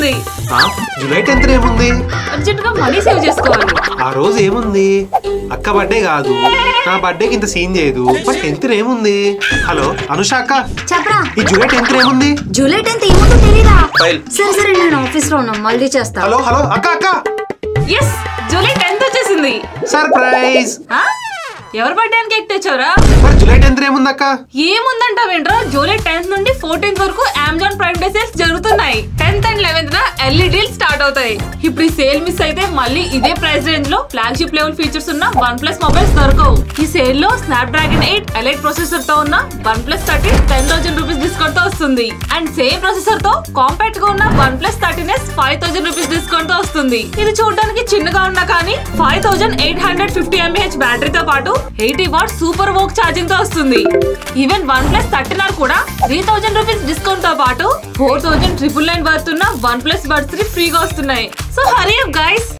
వస్తుంది. July 10th ఏముంది? Urgent గా మనీ సేవ్ చేసుకోవాలి. ఆ రోజు ఏముంది? అక్క బర్త్డే కాదు, నా బర్త్డేకి ఇంత సీన్ చేయదు. బట్ 10th ఏముంది? హలో అనుష అక్క, చెప్పరా. ఈ జూలై 10th ఏముంది? జూలై 10th ఏముందో తెలీదా? సరే నేను ఆఫీస్ లో ఉన్నా, మళ్ళీ చేస్తా. హలో హలో అక్క అక్క, ఎస్ జూలై 10th వచ్చేసింది. సర్ప్రైజ్. ఎవరు బర్త్డే అని కేక్ తెచ్చారా? మరి జూలై 10th ఏముంది అక్క? ఏముందంటావేంట్రా, జూలై 10th నుండి 14th వరకు అమెజాన్ ప్రైమ్ డే సేల్స్ జరుగుతున్నాయి. 10th and 11th ఎల్ఈ deal start అవుతాయి. ఇప్పుడు ఈ సేల్ మిస్ అయితే మళ్ళీ ఇదే ప్రైస్ రేంజ్ లో ఫ్లాగ్షిప్ లెవెల్ ఫీచర్స్ ఉన్న OnePlus మొబైల్స్ దొరకవు. ఈ సేల్ లో స్నాప్డ్రాగన్ 8 ఎలైట్ ప్రాసెసర్ తో ఉన్న OnePlus 13 10,000 రూపీస్ డిస్కౌంట్ తో వస్తుంది. అండ్ సేమ్ ప్రాసెసర్ తో కాంపాక్ట్ గా ఉన్న OnePlus 13s 5,000 రూపీస్ డిస్కౌంట్ తో వస్తుంది. ఇది చూడడానికి చిన్నగా ఉన్నా కానీ 5850 mAh బ్యాటరీతో పాటు 80 వాట్ సూపర్ వోక్ ఛార్జింగ్ తో వస్తుంది. ఈవెన్ OnePlus 13R కూడా 3000 రూపీస్ డిస్కౌంట్ తో పాటు 4999 వర్త్ ఉన్న OnePlus Buds 3 ఫ్రీగా వస్తున్నాయి. So hurry up guys.